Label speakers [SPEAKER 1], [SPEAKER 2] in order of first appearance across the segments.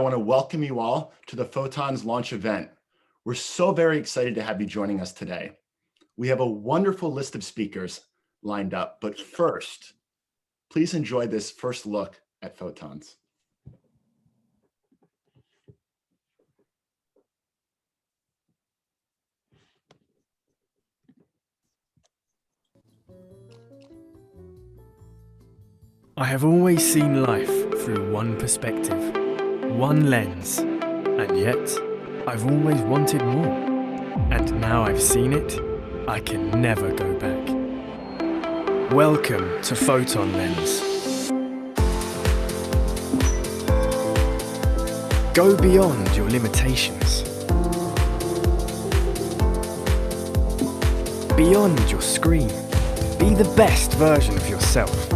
[SPEAKER 1] I want to welcome you all to the Photons launch event. We're so very excited to have you joining us today. We have a wonderful list of speakers lined up, but first, please enjoy this first look at Photons.
[SPEAKER 2] I have always seen life through one perspective, one lens, and yet I've always wanted more. And now I've seen it, I can never go back. Welcome to PhotonLens. Go beyond your limitations. Beyond your screen. Be the best version of yourself.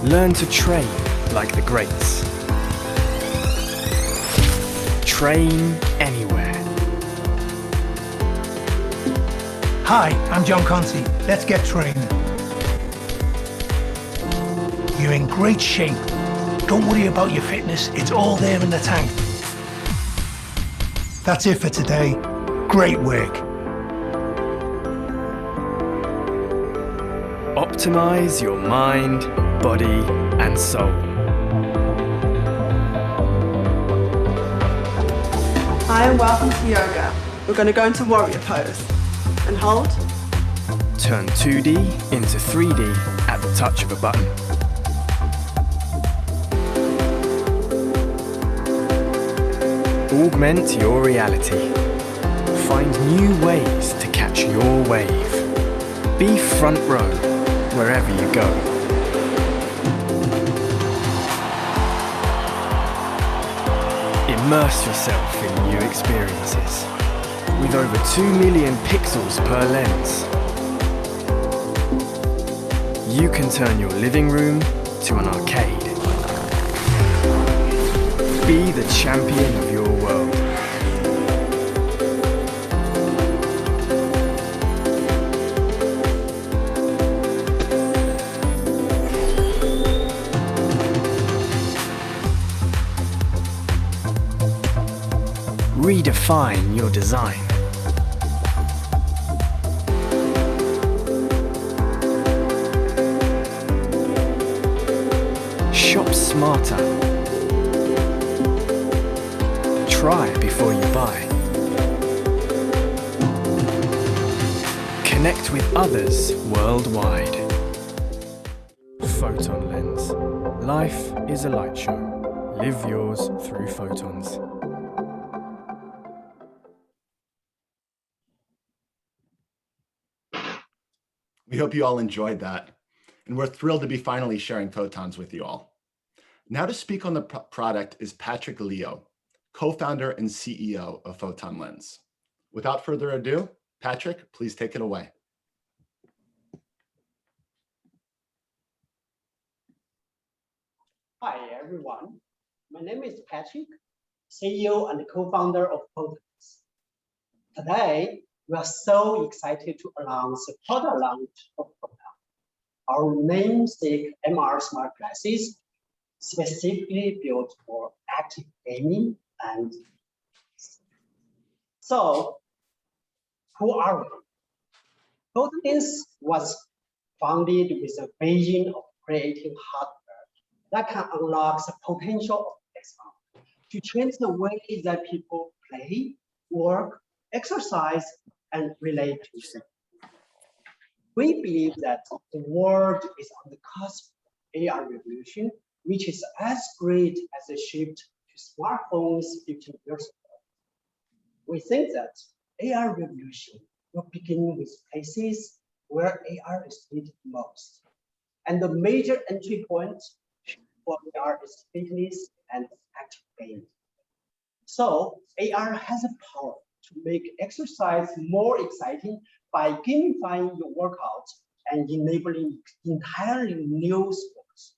[SPEAKER 2] Learn to train like the greats. Train anywhere.
[SPEAKER 3] Hi, I'm John Conti. Let's get training. You're in great shape. Don't worry about your fitness. It's all there in the tank. That's it for today. Great work.
[SPEAKER 2] Optimize your mind, body, and soul.
[SPEAKER 4] Hi and welcome to yoga. We're going to go into warrior pose. And hold.
[SPEAKER 2] Turn 2D into 3D at the touch of a button. Augment your reality. Find new ways to catch your wave. Be front row wherever you go. Immerse yourself in new experiences. With over 2 million pixels per lens, you can turn your living room to an arcade. Be the champion of your world. Redefine your design. Shop smarter. Try before you buy. Connect with others worldwide. PhotonLens. Life is a light show. Live yours through photons.
[SPEAKER 1] We hope you all enjoyed that, and we're thrilled to be finally sharing Photons with you all. Now to speak on the product is Patrick Leo, co-founder and CEO of PhotonLens. Without further ado, Patrick, please take it away.
[SPEAKER 5] Hi, everyone. My name is Patrick, CEO and co-founder of Photons. Today, we are so excited to announce the product launch of Photon, our namesake MR smart glasses, specifically built for active gaming and so, who are we? PhotonLens was founded with a vision of creating hardware that can unlock the potential of XR to change the way that people play, work, exercise, and relate to them. We believe that the world is on the cusp of AR revolution, which is as great as the shift to smartphones 15 years ago. We think that AR revolution will begin with places where AR is needed most. And the major entry point for AR is fitness and active gaming. So AR has a power to make exercise more exciting by gamifying your workouts and enabling entirely new sports.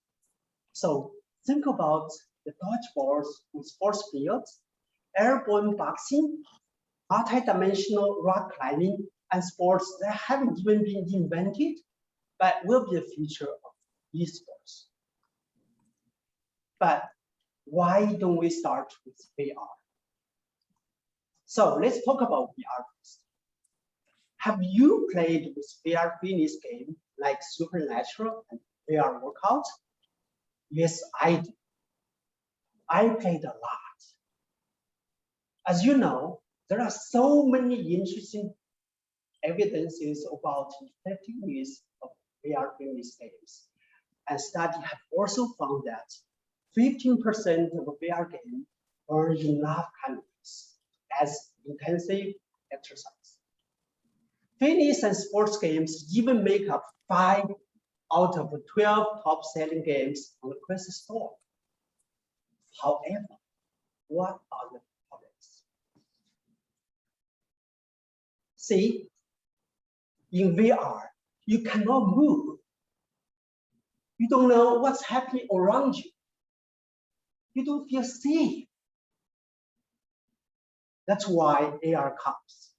[SPEAKER 5] So think about the dodgeballs with force fields, airborne boxing, multi-dimensional rock climbing, and sports that haven't even been invented, but will be the future of esports. But why don't we start with VR? So let's talk about VR first. Have you played with VR fitness game like Supernatural and VR Workout? Yes, I do. I played a lot. As you know, there are so many interesting evidences about effectiveness of VR fitness games. And studies have also found that 15% of VR games burn enough calories as intensive exercise. Fitness and sports games even make up 5 out of 12 top-selling games on the Quest store. However, what are the problems? See, in VR, you cannot move. You don't know what's happening around you. You don't feel safe. That's why AR comes.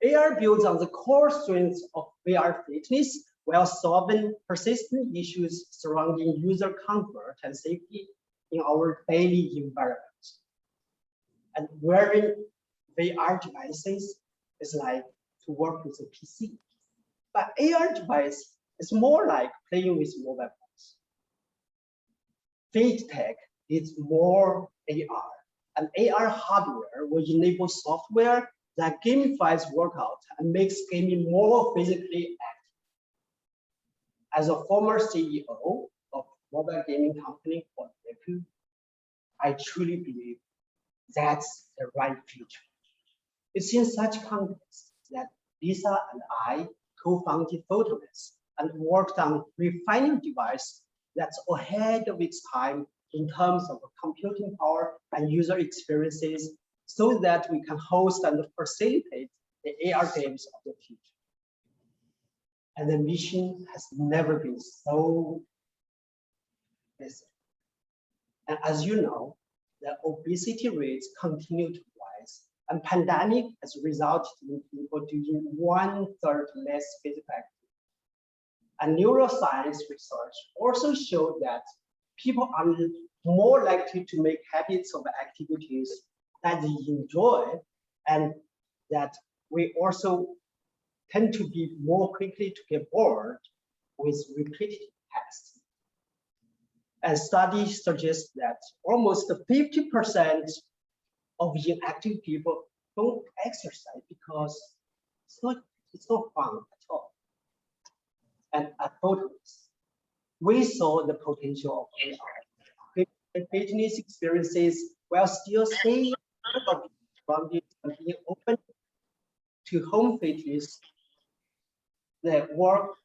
[SPEAKER 5] AR builds on the core strengths of VR fitness while solving persistent issues surrounding user comfort and safety in our daily environment. And wearing VR devices is like to work with a PC. But AR device is more like playing with mobile phones. Fit tech is more AR, and AR hardware will enable software that gamifies workout and makes gaming more physically active. As a former CEO of mobile gaming company called Deku, I truly believe that's the right future. It's in such context that Lisa and I co-founded PhotonLens and worked on refining device that's ahead of its time in terms of computing power and user experiences so that we can host and facilitate the AR games of the future. And the mission has never been so busy. And as you know, the obesity rates continue to rise, and pandemic has resulted in people doing 1/3 less physical activity. And neuroscience research also showed that people are more likely to make habits of activities that they enjoy, and that we also tend to be more quickly to get bored with repetitive tasks. And studies suggest that almost 50% of inactive people don't exercise because it's not fun at all. And at PhotonLens, we saw the potential of AR fitness experiences while still staying grounded and being open to home fitness, the work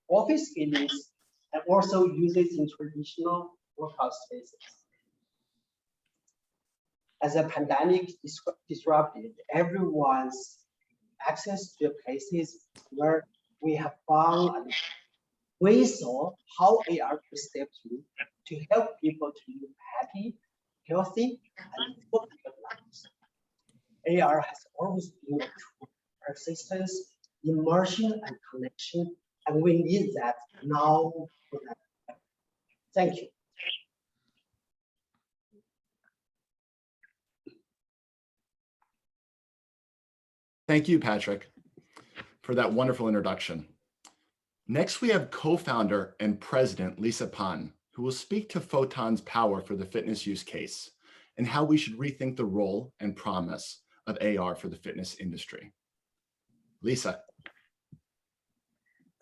[SPEAKER 5] office fitness, and also uses in traditional workout spaces. As a pandemic disrupted everyone's access to places where we have fun, and we saw how AR could step through to help people to live happy, healthy, and fulfilled lives. AR has always been a tool for persistence, immersion, and connection, and we need that now. Thank you.
[SPEAKER 1] Thank you, Patrick, for that wonderful introduction. Next, we have co-founder and president Lisa Pan, who will speak to Photon's power for the fitness use case and how we should rethink the role and promise of AR for the fitness industry. Lisa.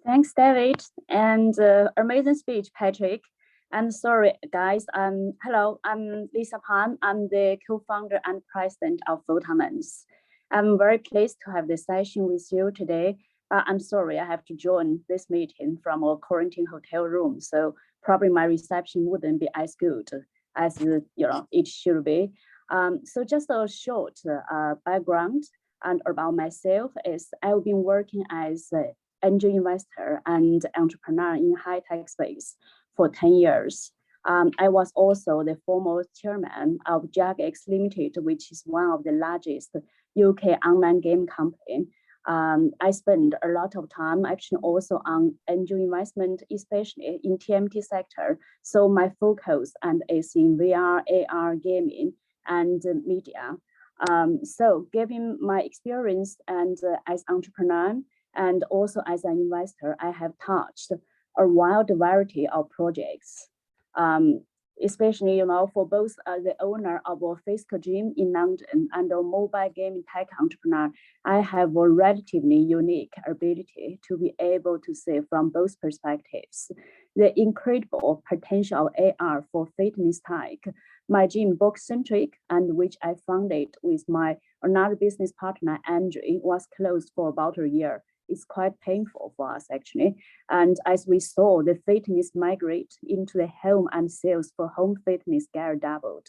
[SPEAKER 6] Thanks, David, and amazing speech, Patrick. And sorry, guys. Hello, I'm Lisa Pan. I'm the co-founder and president of PhotonLens. I'm very pleased to have this session with you today. I'm sorry, I have to join this meeting from a quarantine hotel room, so probably my reception wouldn't be as good as it should be. So just a short background and about myself is I've been working as an angel investor and entrepreneur in high-tech space for 10 years. I was also the former chairman of JagX Limited, which is one of the largest UK online game company. I spend a lot of time actually also on angel investment, especially in TMT sector. So my focus and is in VR, AR, gaming, and media. So given my experience and as entrepreneur and also as an investor, I have touched a wide variety of projects. Especially, for both the owner of a physical gym in London and a mobile gaming tech entrepreneur, I have a relatively unique ability to be able to see from both perspectives the incredible potential of AR for fitness tech. My gym box-centric, and which I founded with my another business partner, Andrew, was closed for about a year. It's quite painful for us, actually. And as we saw the fitness migrate into the home and sales for home fitness gear doubled.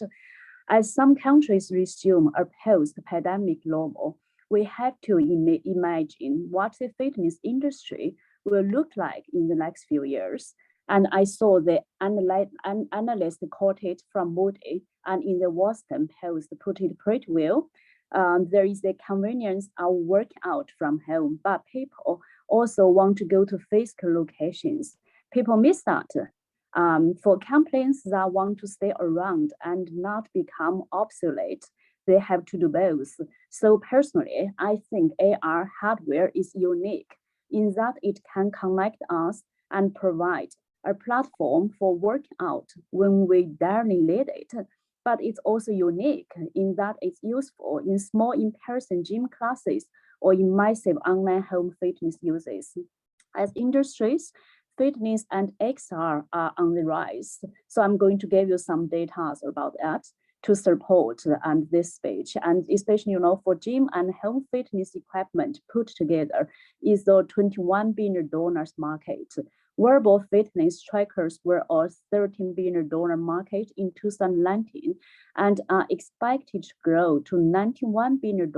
[SPEAKER 6] As some countries resume a post-pandemic normal, we have to imagine what the fitness industry will look like in the next few years. And I saw the analyst quoted from Moody and in the Washington Post put it pretty well. There is the convenience of working out from home, but people also want to go to physical locations. People miss that. For companies that want to stay around and not become obsolete, they have to do both. So personally, I think AR hardware is unique in that it can connect us and provide a platform for workout when we barely need it. But it's also unique in that it's useful in small in-person gym classes or in massive online home fitness uses. As industries, fitness and XR are on the rise. So I'm going to give you some data about that to support this speech. And especially, for gym and home fitness equipment put together is the $21 billion market. Wearable fitness trackers were a $13 billion market in 2019 and are expected to grow to $91 billion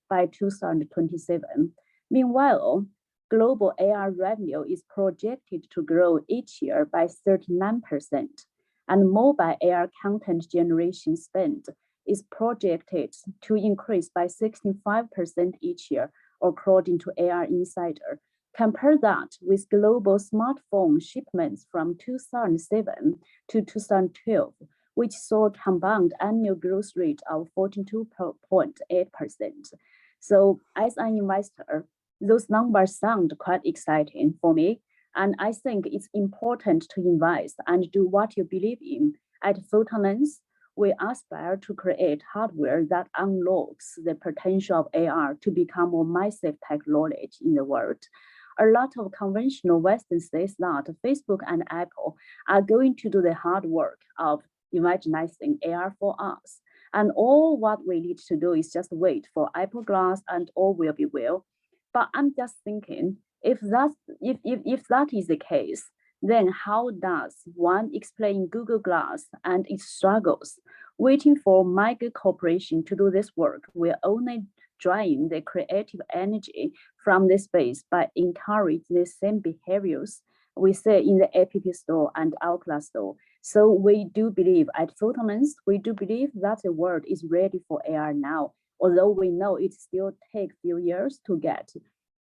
[SPEAKER 6] by 2027. Meanwhile, global AR revenue is projected to grow each year by 39%, and mobile AR content generation spend is projected to increase by 65% each year, according to AR Insider. Compare that with global smartphone shipments from 2007 to 2012, which saw a combined annual growth rate of 42.8%. So as an investor, those numbers sound quite exciting for me. And I think it's important to invest and do what you believe in. At PhotonLens, we aspire to create hardware that unlocks the potential of AR to become a massive technology in the world. A lot of conventional Western says that Facebook and Apple are going to do the hard work of imagining AR for us. And all what we need to do is just wait for Apple Glass and all will be well. But I'm just thinking, if that is the case, then how does one explain Google Glass and its struggles? Waiting for mega corporation to do this work will only drain the creative energy from the space, but encourage the same behaviors we see in the App Store and Oculus Store. So we do believe at PhotonLens, we do believe that the world is ready for AR now, although we know it still takes a few years to get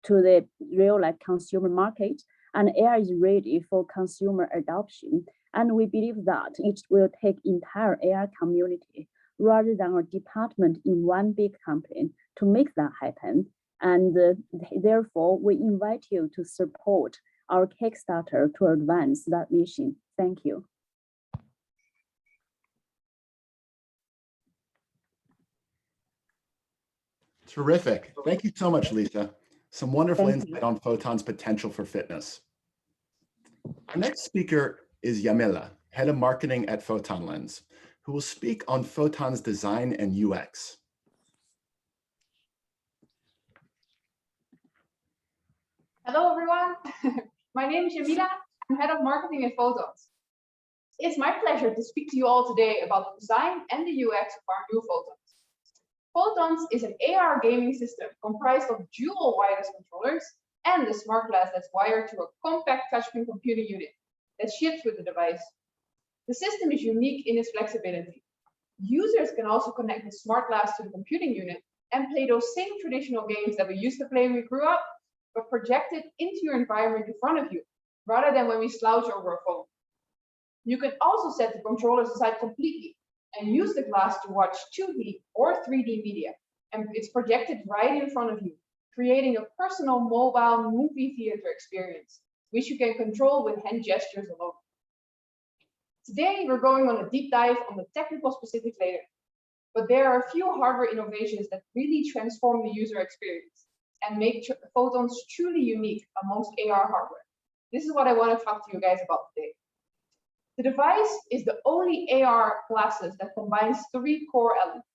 [SPEAKER 6] to the real consumer market, and AR is ready for consumer adoption. And we believe that it will take entire AR community rather than a department in one big company to make that happen. And therefore, we invite you to support our Kickstarter to advance that mission. Thank you.
[SPEAKER 1] Terrific. Thank you so much, Lisa. Some wonderful insight on Photon's potential for fitness. Our next speaker is Yamila, Head of Marketing at PhotonLens, who will speak on Photon's design and UX.
[SPEAKER 7] Hello, everyone. My name is Yamila. I'm Head of Marketing at Photons. It's my pleasure to speak to you all today about the design and the UX of our new Photons. Photons is an AR gaming system comprised of dual wireless controllers and a smart glass that's wired to a compact touchscreen computing unit that ships with the device. The system is unique in its flexibility. Users can also connect the smart glass to the computing unit and play those same traditional games that we used to play when we grew up, but projected into your environment in front of you, rather than when we slouch over a phone. You can also set the controllers aside completely and use the glass to watch 2D or 3D media, and it's projected right in front of you, creating a personal mobile movie theater experience, which you can control with hand gestures alone. Today, we're going on a deep dive on the technical specifics later, but there are a few hardware innovations that really transform the user experience and make Photons truly unique amongst AR hardware. This is what I want to talk to you guys about today. The device is the only AR glasses that combines 3 core elements.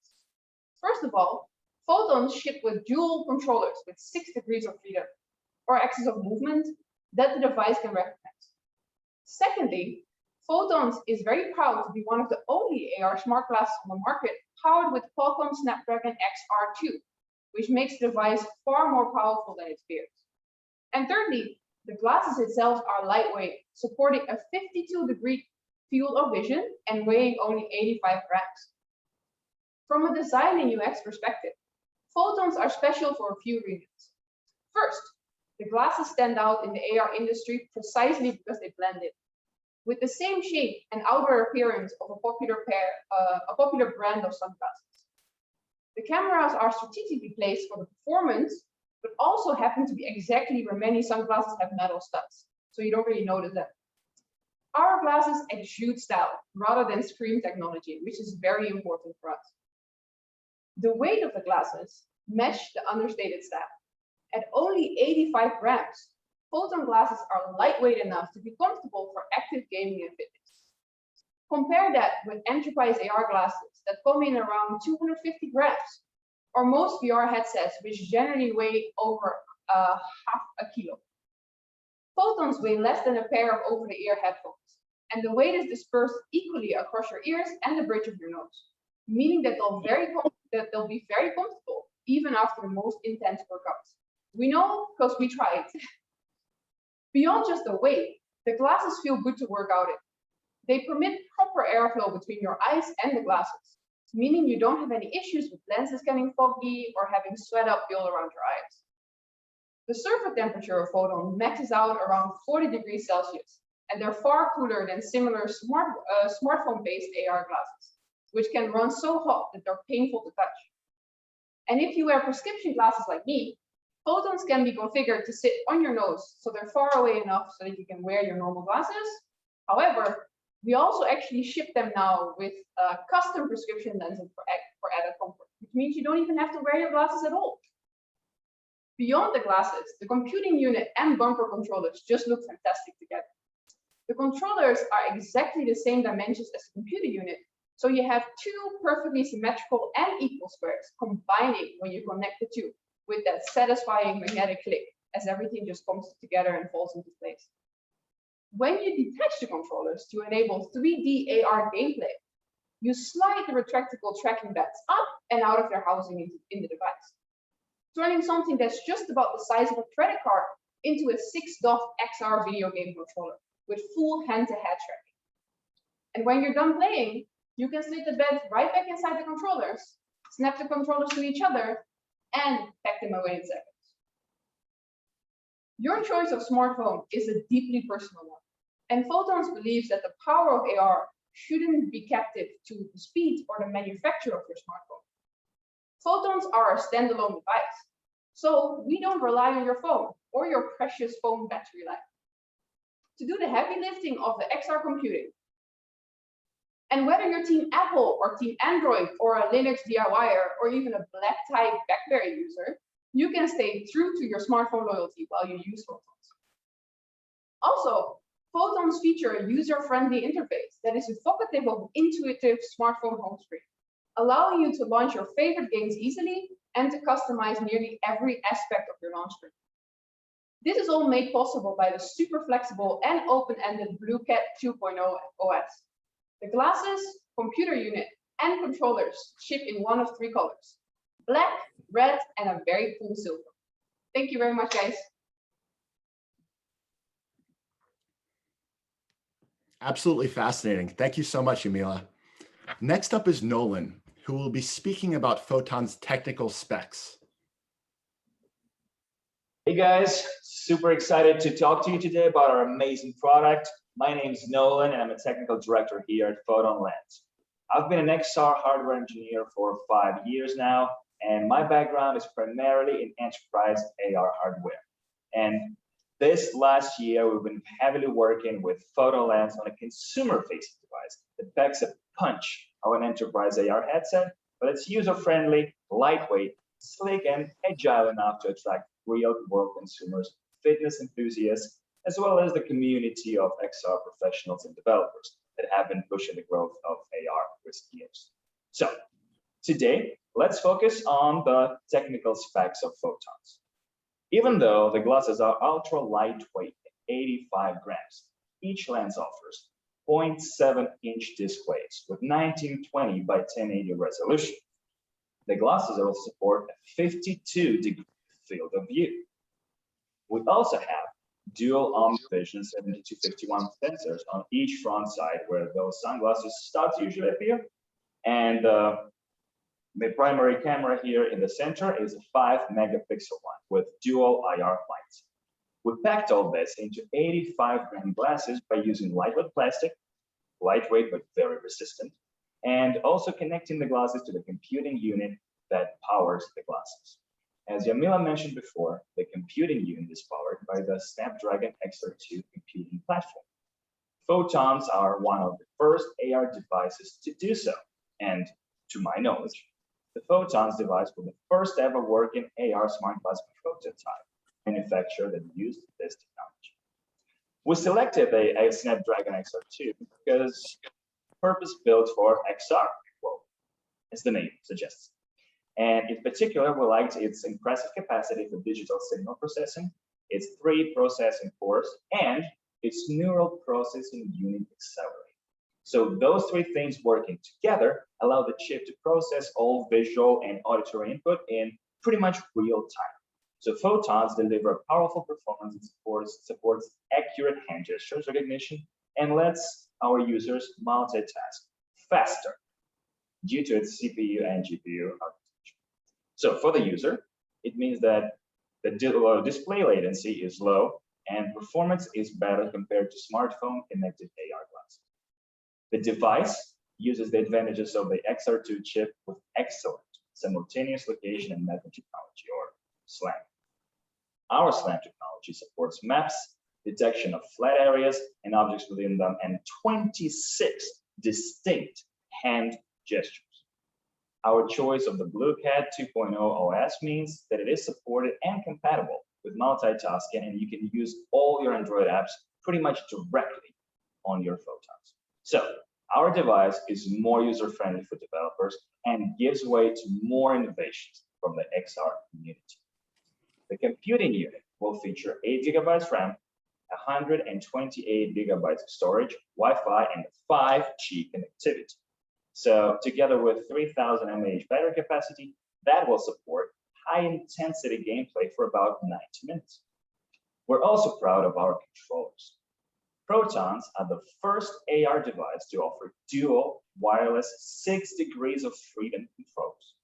[SPEAKER 7] First of all, Photons ship with dual controllers with 6 degrees of freedom, or axis of movement, that the device can recognize. Secondly, Photons is very proud to be one of the only AR smart glasses on the market powered with Qualcomm Snapdragon XR2, which makes the device far more powerful than its peers. And thirdly, the glasses itself are lightweight, supporting a 52-degree field of vision and weighing only 85 grams. From a design and UX perspective, Photons are special for a few reasons. First, the glasses stand out in the AR industry precisely because they blend in. With the same shape and outer appearance of a popular brand of sunglasses. The cameras are strategically placed for the performance, but also happen to be exactly where many sunglasses have metal studs, so you don't really notice them. Our glasses exude style rather than scream technology, which is very important for us. The weight of the glasses match the understated style. At only 85 grams, Photon glasses are lightweight enough to be comfortable for active gaming and fitness. Compare that with enterprise AR glasses that come in around 250 grams, or most VR headsets, which generally weigh over half a kilo. Photons weigh less than a pair of over-the-ear headphones, and the weight is dispersed equally across your ears and the bridge of your nose, meaning that they'll be very comfortable even after the most intense workouts. We know because we tried. Beyond just the weight, the glasses feel good to work out in. They permit proper airflow between your eyes and the glasses, meaning you don't have any issues with lenses getting foggy or having sweat up build around your eyes. The surface temperature of Photon maxes out around 40 degrees Celsius, and they're far cooler than similar smartphone-based AR glasses, which can run so hot that they're painful to touch. And if you wear prescription glasses like me, Photons can be configured to sit on your nose, so they're far away enough so that you can wear your normal glasses. However, we also actually ship them now with custom prescription lenses for added comfort, which means you don't even have to wear your glasses at all. Beyond the glasses, the computing unit and bumper controllers just look fantastic together. The controllers are exactly the same dimensions as the computer unit, so you have 2 perfectly symmetrical and equal squares combining when you connect the 2. With that satisfying magnetic click as everything just comes together and falls into place. When you detach the controllers to enable 3D AR gameplay, you slide the retractable tracking pads up and out of their housing in the device, turning something that's just about the size of a credit card into a 6DoF XR video game controller with full hand-to-head tracking. And when you're done playing, you can slip the bed right back inside the controllers, snap the controllers to each other, and pack them away in seconds. Your choice of smartphone is a deeply personal one, and Photons believes that the power of AR shouldn't be captive to the speed or the manufacture of your smartphone. Photons are a standalone device, so we don't rely on your phone or your precious phone battery life. To do the heavy lifting of the XR computing, and whether you're Team Apple or Team Android or a Linux DIYer or even a black tie BlackBerry user, you can stay true to your smartphone loyalty while you use Photons. Also, Photons feature a user-friendly interface that is evocative of intuitive smartphone home screen, allowing you to launch your favorite games easily and to customize nearly every aspect of your launch screen. This is all made possible by the super flexible and open-ended BlueCat 2.0 OS. The glasses, computer unit, and controllers ship in one of 3 colors: black, red, and a very cool silver. Thank you very much, guys.
[SPEAKER 1] Absolutely fascinating. Thank you so much, Yamila. Next up is Nolan, who will be speaking about Photons' technical specs.
[SPEAKER 8] Hey guys, super excited to talk to you today about our amazing product. My name is Nolan and I'm a technical director here at PhotonLens. I've been an XR hardware engineer for 5 years now, and my background is primarily in enterprise AR hardware. And this last year, we've been heavily working with PhotonLens on a consumer-facing device that packs a punch of an enterprise AR headset, but it's user-friendly, lightweight, slick, and agile enough to attract real-world consumers, fitness enthusiasts, as well as the community of XR professionals and developers that have been pushing the growth of AR for years. So today, let's focus on the technical specs of Photons. Even though the glasses are ultra lightweight at 85 grams, each lens offers 0.7-inch displays with 1920 by 1080 resolution. The glasses will support a 52-degree field of view. We also have dual OmniVision 70-51 sensors on each front side where those sunglasses studs usually appear. And the primary camera here in the center is a 5-megapixel one with dual IR lights. We packed all this into 85-gram glasses by using lightweight plastic, lightweight but very resistant, and also connecting the glasses to the computing unit that powers the glasses. As Yamila mentioned before, the computing unit is powered by the Snapdragon XR2 computing platform. Photons are one of the first AR devices to do so, and to my knowledge, the Photons device was the first ever working AR smart glass prototype manufacturer that used this technology. We selected a Snapdragon XR2 because purpose-built for XR, well, as the name suggests. And in particular, we liked its impressive capacity for digital signal processing, its 3 processing cores, and its neural processing unit accelerator. So those 3 things working together allow the chip to process all visual and auditory input in pretty much real time. So Photons deliver powerful performance and supports accurate hand gestures recognition and lets our users multitask faster due to its CPU and GPU architecture. So for the user, it means that the display latency is low and performance is better compared to smartphone connected AR glasses. The device uses the advantages of the XR2 chip with excellent simultaneous location and mapping technology, or SLAM. Our SLAM technology supports maps, detection of flat areas and objects within them, and 26 distinct hand gestures. Our choice of the BlueCat 2.0 OS means that it is supported and compatible with multitasking, and you can use all your Android apps pretty much directly on your Photons. So our device is more user-friendly for developers and gives way to more innovations from the XR community. The computing unit will feature 8 gigabytes RAM, 128 gigabytes of storage, Wi-Fi, and 5G connectivity. So together with 3000 mAh battery capacity, that will support high-intensity gameplay for about 90 minutes. We're also proud of our controllers. Photons are the first AR device to offer dual wireless 6 degrees of freedom controls.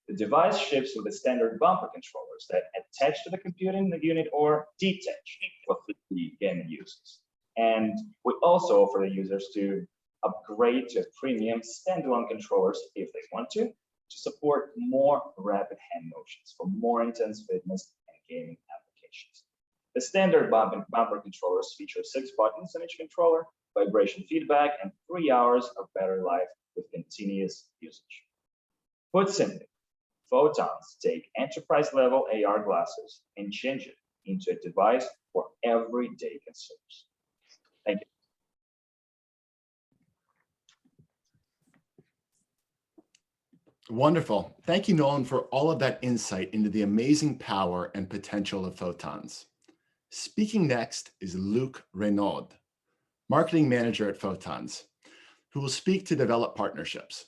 [SPEAKER 8] The device ships with the standard bumper controllers that attach to the computing unit or detach for the gaming users. And we also offer the users to upgrade to premium standalone controllers if they want to support more rapid hand motions for more intense fitness and gaming applications. The standard bumper controllers feature 6 buttons on each controller, vibration feedback, and 3 hours of battery life with continuous usage. Put simply, Photons take enterprise-level AR glasses and change it into a device for everyday consumers. Thank you.
[SPEAKER 1] Wonderful. Thank you, Nolan, for all of that insight into the amazing power and potential of Photons. Speaking next is Luc Renaud, Marketing Manager at Photons, who will speak to developer partnerships.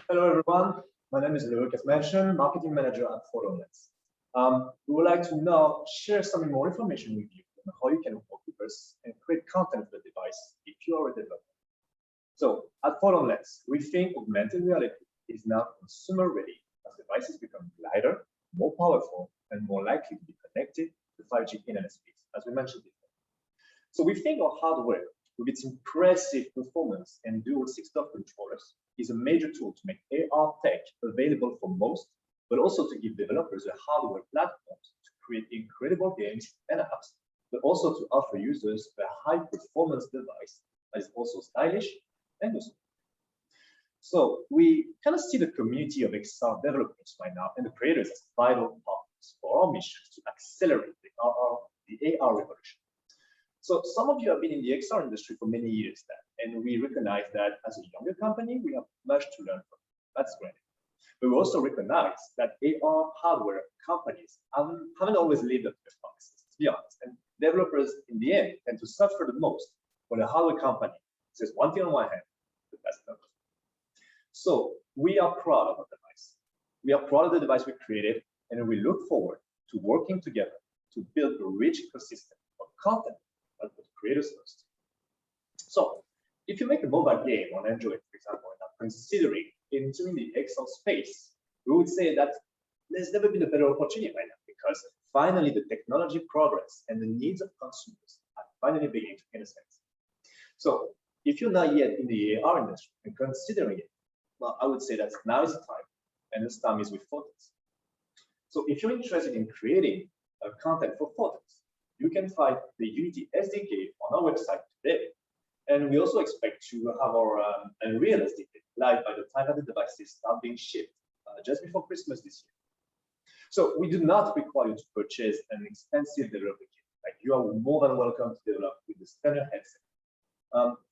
[SPEAKER 9] Hello, everyone. My name is Luc, as mentioned, Marketing Manager at PhotonLens. We would like to now share some more information with you on how you can work with us and create content for the device if you are a developer. So at PhotonLens, we think augmented reality is now consumer ready as devices become lighter, more powerful, and more likely to be connected to 5G internet speeds, as we mentioned before. So we think our hardware, with its impressive performance and dual 6-dot controllers, is a major tool to make AR tech available for most, but also to give developers a hardware platform to create incredible games and apps, but also to offer users a high-performance device that is also stylish and useful. So we kind of see the community of XR developers right now and the creators as vital partners for our mission to accelerate the AR revolution. So some of you have been in the XR industry for many years now, and we recognize that as a younger company, we have much to learn from. That's great. But we also recognize that AR hardware companies haven't always lived up to their promises, to be honest. And developers, in the end, tend to suffer the most when a hardware company says one thing on one hand, but that's not. So we are proud of our device. We are proud of the device we created, and we look forward to working together to build a rich ecosystem of content that put creators first. So if you make a mobile game on Android, for example, and are considering entering the XR space, we would say that there's never been a better opportunity right now, because finally the technology progress and the needs of consumers are finally beginning to intersect. So if you're not yet in the AR industry and considering it, well, I would say that now is the time, and this time is with Photons. So if you're interested in creating content for Photons, you can find the Unity SDK on our website today. And we also expect to have our Unreal SDK live by the time that the devices start being shipped just before Christmas this year. So we do not require you to purchase an expensive developer kit. Like, you are more than welcome to develop with the standard headset.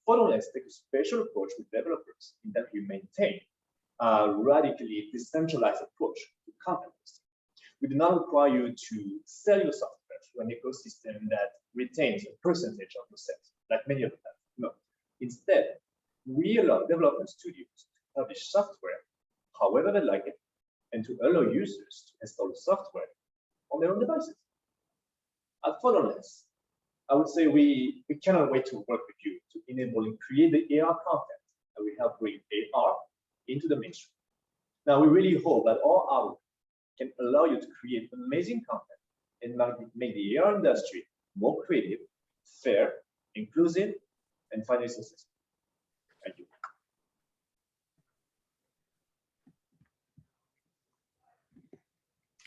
[SPEAKER 9] PhotonLens takes a special approach with developers in that we maintain a radically decentralized approach to content hosting. We do not require you to sell your software to an ecosystem that retains a percentage of your sales, like many of them. No. Instead, we allow development studios to publish software however they like it, and to allow users to install the software on their own devices. At PhotonLens, I would say we cannot wait to work with you to enable and create the AR content that we help bring AR into the mainstream. Now, we really hope that our output can allow you to create amazing content and make the AR industry more creative, fair, inclusive, and finally successful. Thank you.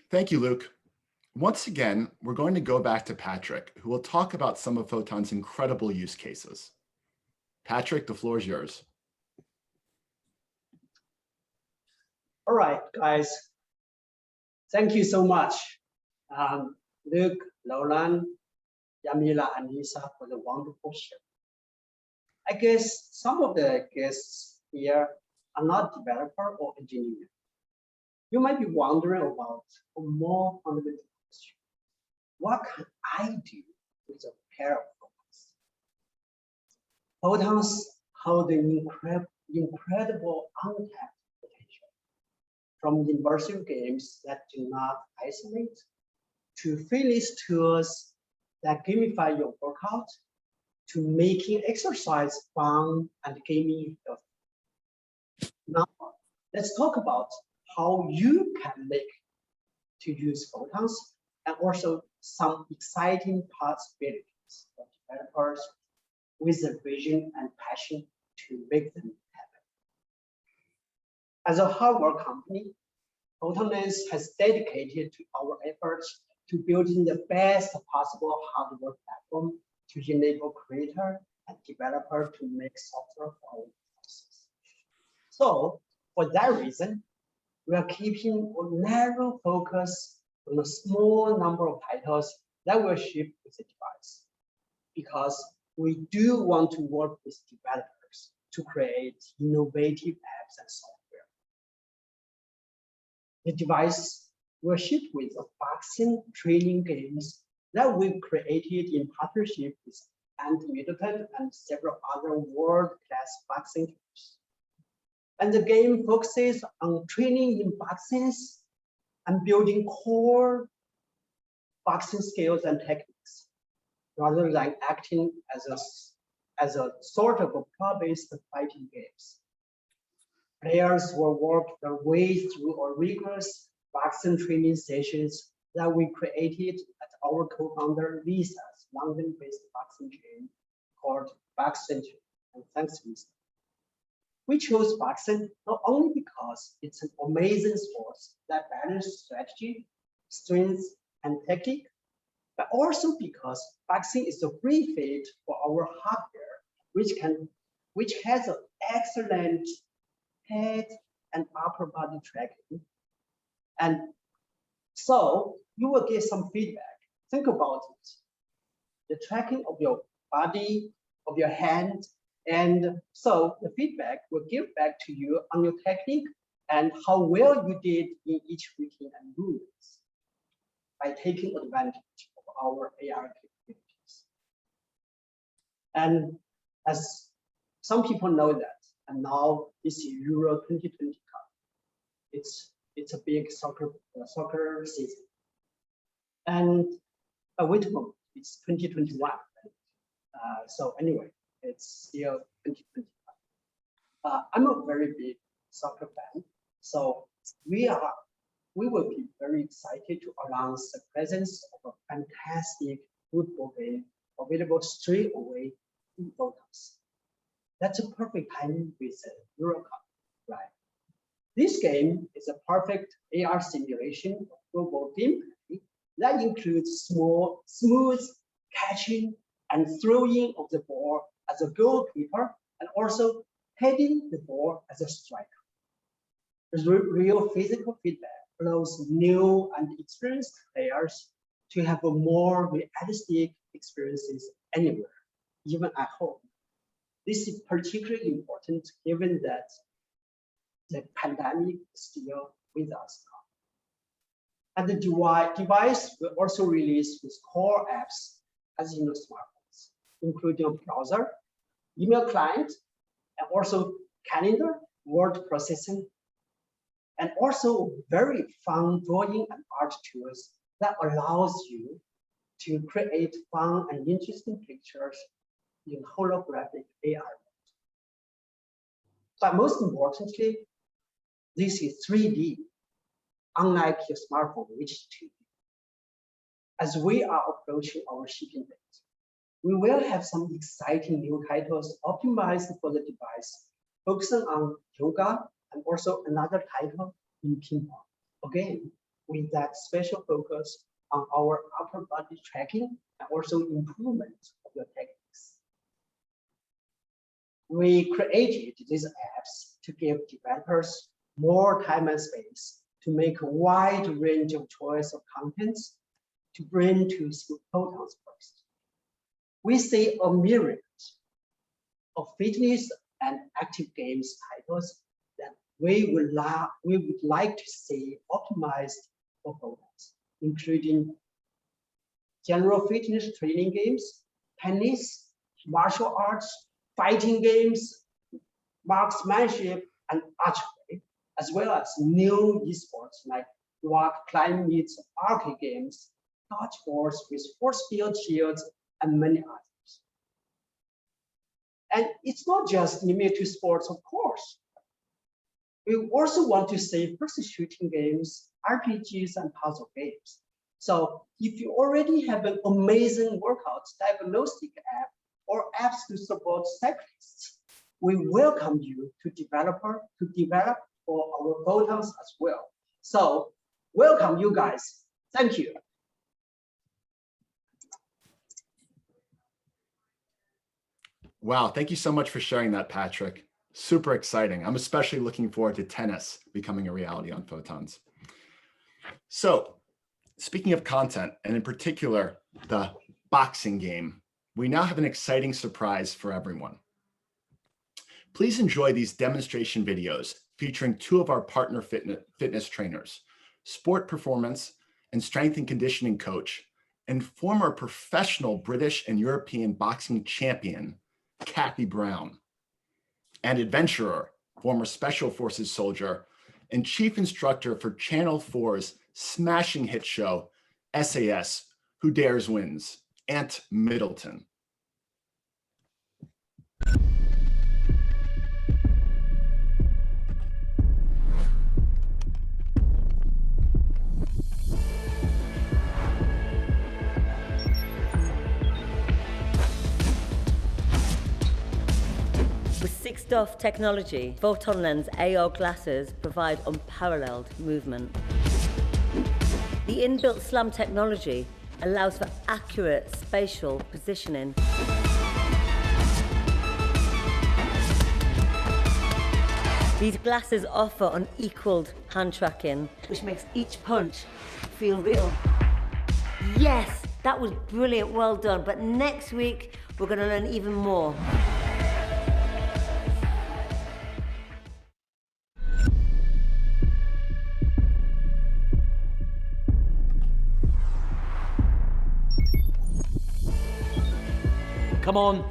[SPEAKER 1] Thank you, Luke. Once again, we're going to go back to Patrick, who will talk about some of Photon's incredible use cases. Patrick, the floor is yours.
[SPEAKER 5] All right, guys. Thank you so much, Luke, Nolan, Yamila, and Lisa, for the wonderful show. I guess some of the guests here are not developer or engineer. You might be wondering about a more fundamental question. What can I do with a pair of photons? Photons hold an incredible untapped potential, from immersive games that do not isolate, to fitness tools that gamify your workout, to making exercise fun and gaming effective. Now, let's talk about how you can make to use photons, and also some exciting possibilities for developers with the vision and passion to make them happen. As a hardware company, PhotonLens has dedicated to our efforts to building the best possible hardware platform to enable creator and developer to make software for our devices. So for that reason, we are keeping a narrow focus on a small number of titles that will ship with the device, because we do want to work with developers to create innovative apps and software. The device will ship with a boxing training games that we've created in partnership with Andy Middleton and several other world-class boxing teams. And the game focuses on training in boxing and building core boxing skills and techniques, rather than acting as a as a sort of a pro-based fighting games. Players will work their way through a rigorous boxing training sessions that we created at our co-founder Lisa's London-based boxing chain called Box Center. And thanks, Lisa. We chose boxing not only because it's an amazing sport that balances strategy, strength, and technique, but also because boxing is a free fit for our hardware, which has an excellent head and upper body tracking. And so you will get some feedback. Think about it. The tracking of your body, of your hand, and so the feedback will give back to you on your technique and how well you did in each routine and movements by taking advantage of our AR capabilities. And as some people know that, and now this is Euro 2020 Cup. It's a big soccer season. And wait a moment, it's 2021. So anyway, it's still 2025. I'm a very big soccer fan, so we will be very excited to announce the presence of a fantastic football game available straight away in Photons. That's a perfect timing with the Euro Cup, right? This game is a perfect AR simulation of football gameplay that includes smooth catching and throwing of the ball as a goalkeeper and also heading the ball as a striker. The real physical feedback allows new and experienced players to have a more realistic experiences anywhere, even at home. This is particularly important given that the pandemic is still with us now. And the device will also release with core apps as in the smartphones, including a browser, email client, and also calendar, word processing, and also very fun drawing and art tools that allows you to create fun and interesting pictures in holographic AR. But most importantly, this is 3D, unlike your smartphone, which is 2D. As we are approaching our shipping date, we will have some exciting new titles optimized for the device, focusing on yoga and also another title in ping pong. Again, with that special focus on our upper body tracking and also improvement of your techniques. We created these apps to give developers more time and space to make a wide range of choice of contents to bring to Photons first. We see a myriad of fitness and active games titles that we would like to see optimized for Photons, including general fitness training games, tennis, martial arts, fighting games, marksmanship, and archery, as well as new esports like rock climbing meets arcade games, dodgeballs with force field shields, and many others. And it's not just limited to sports, of course. We also want to see person shooting games, RPGs, and puzzle games. So if you already have an amazing workout diagnostic app or apps to support cyclists, we welcome you to develop for our Photons as well. So welcome you guys. Thank you.
[SPEAKER 1] Wow, thank you so much for sharing that, Patrick. Super exciting. I'm especially looking forward to tennis becoming a reality on Photons. So speaking of content, and in particular, the boxing game, we now have an exciting surprise for everyone. Please enjoy these demonstration videos featuring two of our partner fitness trainers, sport performance and strength and conditioning coach, and former professional British and European boxing champion, Kathy Brown, and adventurer, former Special Forces soldier, and chief instructor for Channel 4's smashing hit show, SAS, Who Dares Wins, Ant Middleton.
[SPEAKER 10] stuff technology, PhotonLens AR glasses provide unparalleled movement. The inbuilt SLAM technology allows for accurate spatial positioning. These glasses offer unequaled hand tracking, which makes each punch feel real. Yes, that was brilliant, well done. But next week, we're going to learn even more.
[SPEAKER 11] Come on,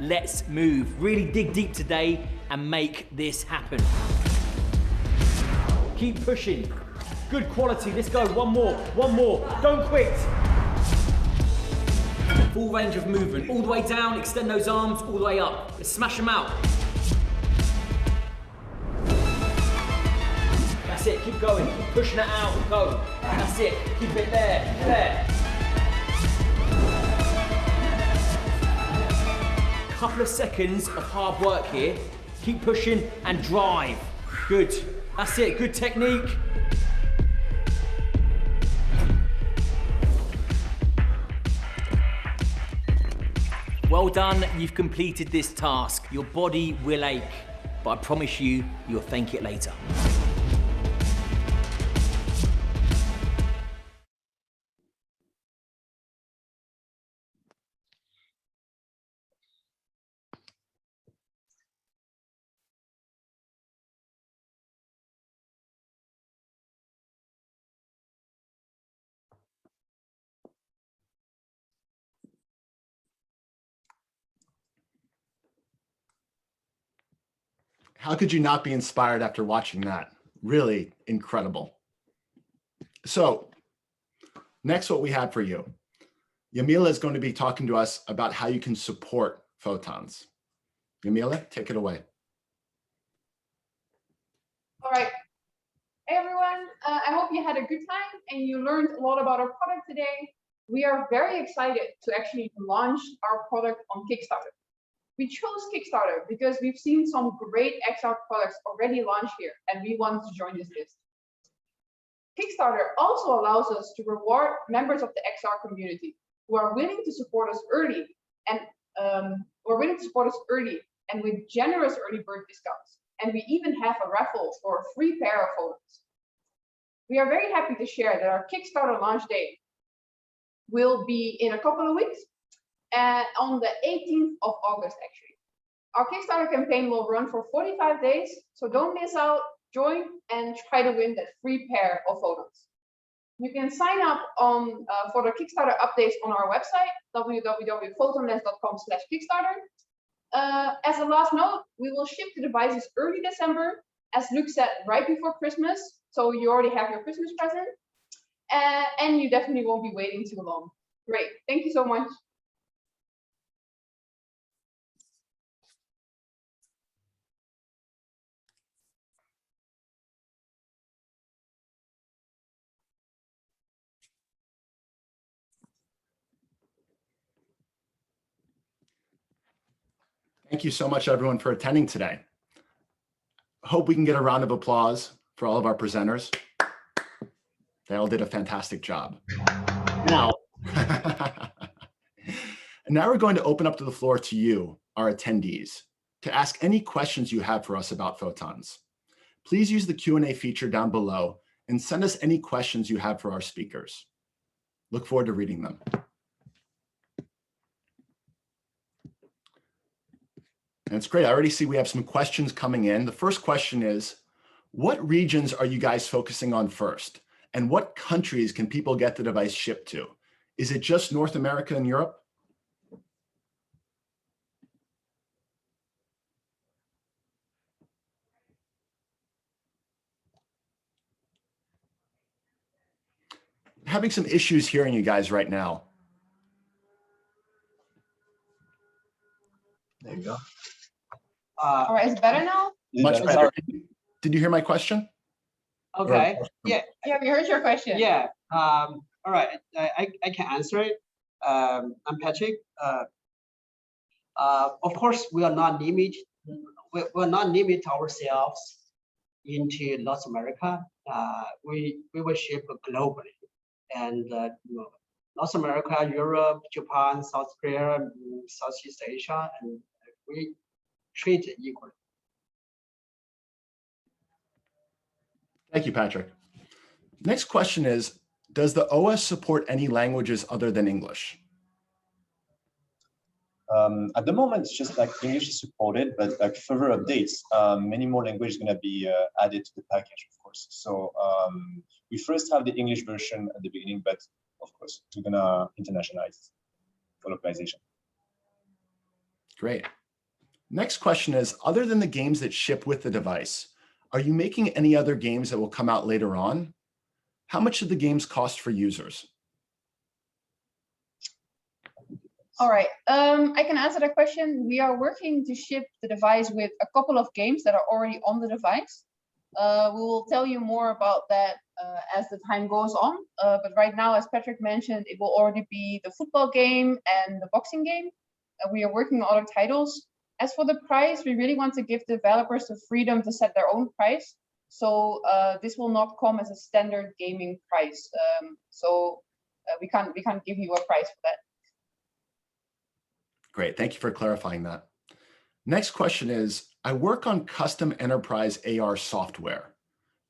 [SPEAKER 11] let's move. Really dig deep today and make this happen. Keep pushing. Good quality, let's go. One more. Don't quit. Full range of movement. All the way down, extend those arms, all the way up. Let's smash them out. That's it, keep going. Keep pushing it out, go. That's it, keep it there. Couple of seconds of hard work here. Keep pushing and drive. Good. That's it. Good technique. Well done. You've completed this task. Your body will ache, but I promise you, you'll thank it later.
[SPEAKER 1] How could you not be inspired after watching that? Really incredible. So next, what we have for you, Yamila is going to be talking to us about how you can support Photons. Yamila, take it away.
[SPEAKER 7] All right. Hey everyone, I hope you had a good time and you learned a lot about our product today. We are very excited to actually launch our product on Kickstarter. We chose Kickstarter because we've seen some great XR products already launched here and we want to join this list. Kickstarter also allows us to reward members of the XR community who are willing to support us early and with generous early bird discounts. And we even have a raffle for a free pair of Photons. We are very happy to share that our Kickstarter launch date will be in a couple of weeks. On the 18th of August, actually. Our Kickstarter campaign will run for 45 days, so don't miss out, join, and try to win that free pair of Photons. You can sign up for the Kickstarter updates on our website, www.photonlens.com/Kickstarter. As a last note, we will ship the devices early December, as Luke said, right before Christmas, so you already have your Christmas present, and you definitely won't be waiting too long. Great, thank you so much.
[SPEAKER 1] Thank you so much, everyone, for attending today. Hope we can get a round of applause for all of our presenters. They all did a fantastic job. Now, now we're going to open up to the floor to you, our attendees, to ask any questions you have for us about Photons. Please use the Q&A feature down below and send us any questions you have for our speakers. Look forward to reading them. And it's great. I already see we have some questions coming in. The first question is, what regions are you guys focusing on first? And what countries can people get the device shipped to? Is it just North America and Europe? Having some issues hearing you guys right now.
[SPEAKER 5] There you go.
[SPEAKER 7] All right, is it better now?
[SPEAKER 1] Much better. Did you hear my question?
[SPEAKER 12] Okay. Yeah.
[SPEAKER 7] Yeah, we heard your question.
[SPEAKER 12] Yeah. All right. I can answer it. I'm Patrick. Of course, we are not limited
[SPEAKER 5] will not limit ourselves into North America. We will ship globally, and North America, Europe, Japan, South Korea, Southeast Asia, and we treat it equally.
[SPEAKER 1] Thank you, Patrick. Next question is, does the OS support any languages other than English?
[SPEAKER 9] At the moment, it's just like English is supported, but like further updates, many more languages going to be added to the package, of course. So we first have the English version at the beginning, but of course, we're going to internationalize for localization.
[SPEAKER 1] Great. Next question is, other than the games that ship with the device, are you making any other games that will come out later on? How much do the games cost for users?
[SPEAKER 7] All right, I can answer that question. We are working to ship the device with a couple of games that are already on the device. We will tell you more about that as the time goes on. But right now, as Patrick mentioned, it will already be the football game and the boxing game. We are working on other titles. As for the price, we really want to give developers the freedom to set their own price. So this will not come as a standard gaming price. We can't give you a price for that.
[SPEAKER 1] Great, thank you for clarifying that. Next question is, I work on custom enterprise AR software.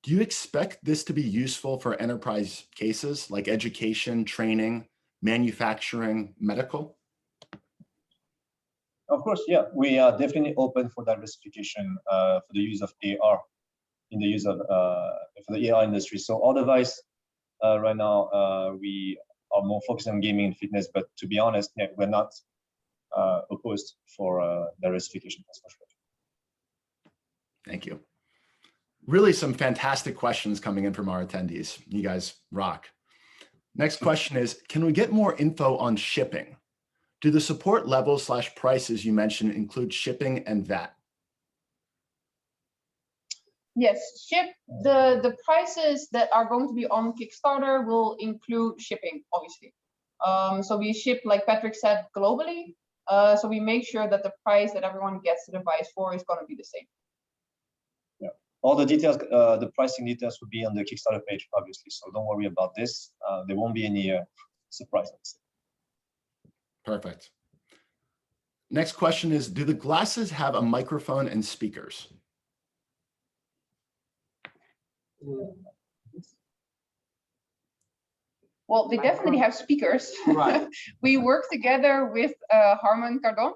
[SPEAKER 1] Do you expect this to be useful for enterprise cases like education, training, manufacturing, medical?
[SPEAKER 9] Of course, yeah, we are definitely open for diversification for the use of AR in the use of for the AR industry. So our device right now, we are more focused on gaming and fitness, but to be honest, yeah, we're not opposed for diversification, that's for sure.
[SPEAKER 1] Thank you. Really some fantastic questions coming in from our attendees. You guys rock. Next question is, can we get more info on shipping? Do the support levels / prices you mentioned include shipping and VAT?
[SPEAKER 7] Yes, the prices that are going to be on Kickstarter will include shipping, obviously. So we ship, like Patrick said, globally. So we make sure that the price that everyone gets the device for is going to be the same.
[SPEAKER 9] Yeah, all the details, the pricing details will be on the Kickstarter page, obviously. So don't worry about this. There won't be any surprises.
[SPEAKER 1] Perfect. Next question is, do the glasses have a microphone and speakers?
[SPEAKER 7] Well, they definitely have speakers.
[SPEAKER 5] Right.
[SPEAKER 7] We work together with Harman Kardon,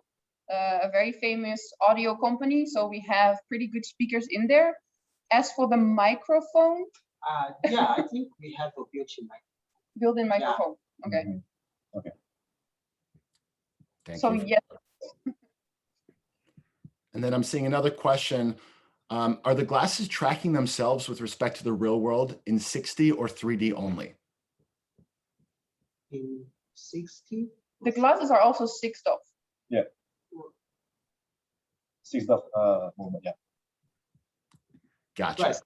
[SPEAKER 7] a very famous audio company. So we have pretty good speakers in there. As for the microphone,
[SPEAKER 5] yeah, I think we have a
[SPEAKER 7] built-in microphone.
[SPEAKER 5] Yeah.
[SPEAKER 7] Okay.
[SPEAKER 9] Mm-hmm. Okay.
[SPEAKER 7] So yes.
[SPEAKER 1] And then I'm seeing another question. Are the glasses tracking themselves with respect to the real world in 60 or 3D only?
[SPEAKER 5] In 60?
[SPEAKER 7] The glasses are also 6 off.
[SPEAKER 9] Yeah. 6 off movement, yeah.
[SPEAKER 1] Gotcha.
[SPEAKER 5] Right.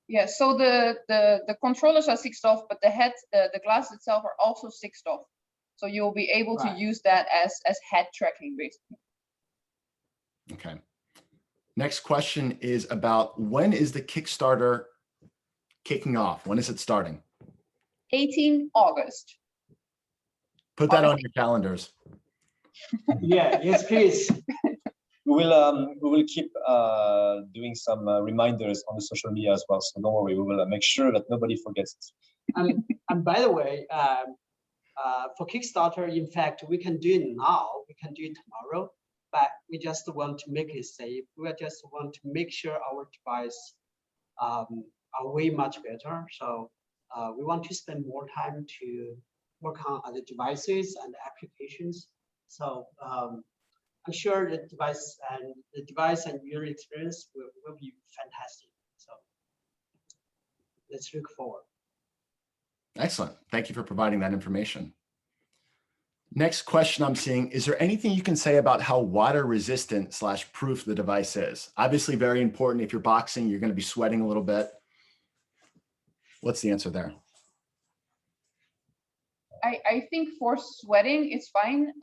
[SPEAKER 7] Yeah, so the controllers are 6 off, but the glass itself are also 6 off. So you'll be able to use that as head tracking, basically.
[SPEAKER 1] Okay. Next question is about, when is the Kickstarter kicking off? When is it starting?
[SPEAKER 7] 18 August.
[SPEAKER 1] Put that on your calendars.
[SPEAKER 5] Yeah, yes, please.
[SPEAKER 9] We will keep doing some reminders on the social media as well. So don't worry, we will make sure that nobody forgets it.
[SPEAKER 5] And by the way, for Kickstarter, in fact, we can do it now. We can do it tomorrow. But we just want to make it safe. We just want to make sure our device are way much better. So we want to spend more time to work on other devices and applications. So I'm sure the device and user experience will be fantastic. So let's look forward.
[SPEAKER 1] Excellent. Thank you for providing that information. Next question I'm seeing, is there anything you can say about how water resistant / proof the device is? Obviously very important. If you're boxing, you're going to be sweating a little bit. What's the answer there?
[SPEAKER 7] I think for sweating, it's fine.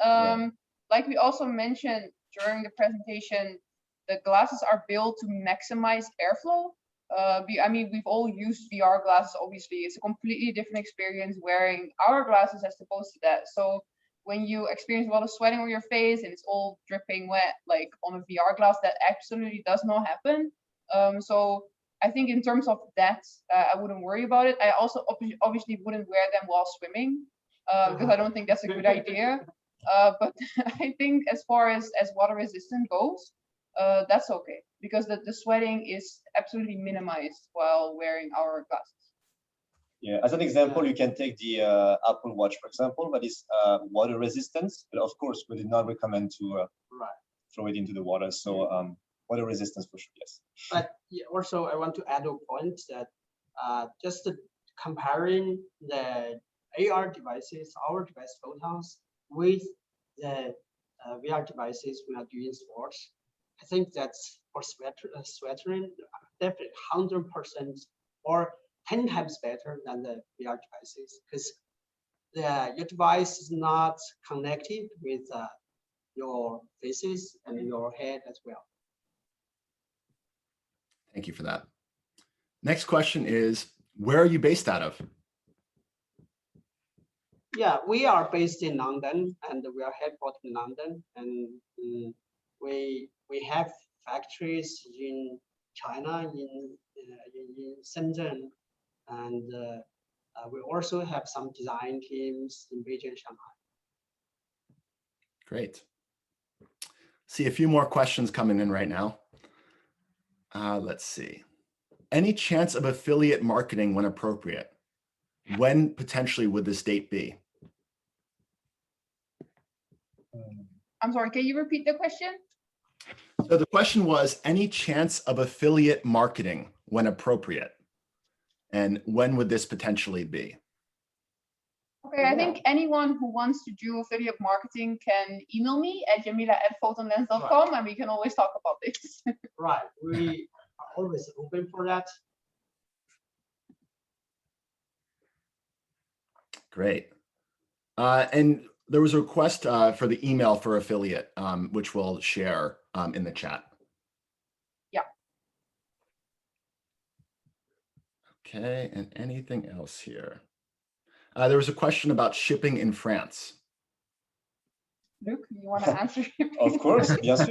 [SPEAKER 7] Like we also mentioned during the presentation, the glasses are built to maximize airflow. I mean, we've all used VR glasses, obviously. It's a completely different experience wearing our glasses as opposed to that. So when you experience a lot of sweating on your face and it's all dripping wet, like on a VR glass, that absolutely does not happen. So I think in terms of that, I wouldn't worry about it. I also obviously wouldn't wear them while swimming because I don't think that's a good idea. But I think as far as water resistant goes, that's okay because the sweating is absolutely minimized while wearing our glasses.
[SPEAKER 13] Yeah, as an example, you can take the Apple Watch, for example, that is water resistance, but of course, we did not recommend to throw it into the water. So water resistance for sure, yes.
[SPEAKER 12] But yeah, also, I want to add a point that just comparing the AR devices, our device Photons, with the VR devices we are doing sports, I think that's for sweating, definitely 100% or 10 times better than the VR devices because your device is not connected with your faces and your head as well.
[SPEAKER 1] Thank you for that. Next question is, where are you based out of?
[SPEAKER 12] Yeah, we are based in London and we are headquartered in London, and we have factories in China, in Shenzhen, and we also have some design teams in Beijing, Shanghai.
[SPEAKER 1] Great. See a few more questions coming in right now. Let's see. Any chance of affiliate marketing when appropriate? When potentially would this date be?
[SPEAKER 7] I'm sorry, can you repeat the question?
[SPEAKER 1] So the question was, any chance of affiliate marketing when appropriate? And when would this potentially be?
[SPEAKER 7] Okay, I think anyone who wants to do affiliate marketing can email me at jamila@photonlens.com and we can always talk about this.
[SPEAKER 12] Right, we are always open for that.
[SPEAKER 1] Great. And there was a request for the email for affiliate, which we'll share in the chat.
[SPEAKER 7] Yeah.
[SPEAKER 1] Okay, and anything else here? There was a question about shipping in France.
[SPEAKER 7] Luke, you want to answer?
[SPEAKER 13] Of course, yes.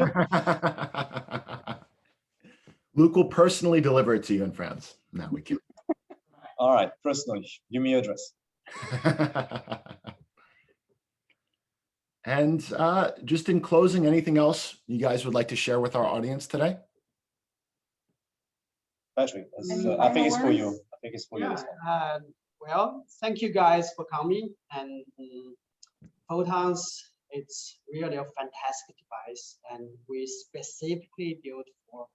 [SPEAKER 1] Luke will personally deliver it to you in France. No, we can't.
[SPEAKER 13] All right, personally, give me your address.
[SPEAKER 1] And just in closing, anything else you guys would like to share with our audience today?
[SPEAKER 13] Patrick, I think it's for you. I think it's for you.
[SPEAKER 12] Well, thank you guys for coming. And Photons, it's really a fantastic device, and we specifically built for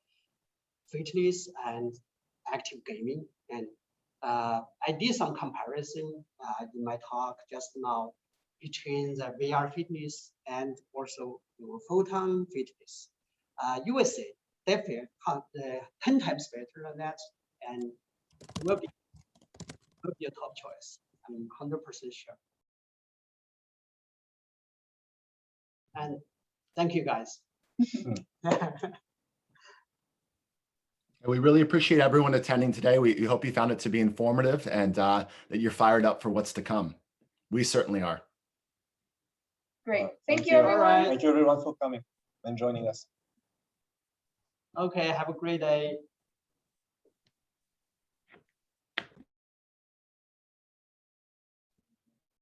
[SPEAKER 12] fitness and active gaming. And I did some comparison in my talk just now between the VR fitness and also photon fitness. You will see definitely 10 times better than that, and will be a top choice. I'm 100% sure. And thank you guys.
[SPEAKER 1] We really appreciate everyone attending today. We hope you found it to be informative and that you're fired up for what's to come. We certainly are.
[SPEAKER 7] Great. Thank you, everyone.
[SPEAKER 13] Thank you, everyone, for coming and joining us.
[SPEAKER 12] Okay, have a great day.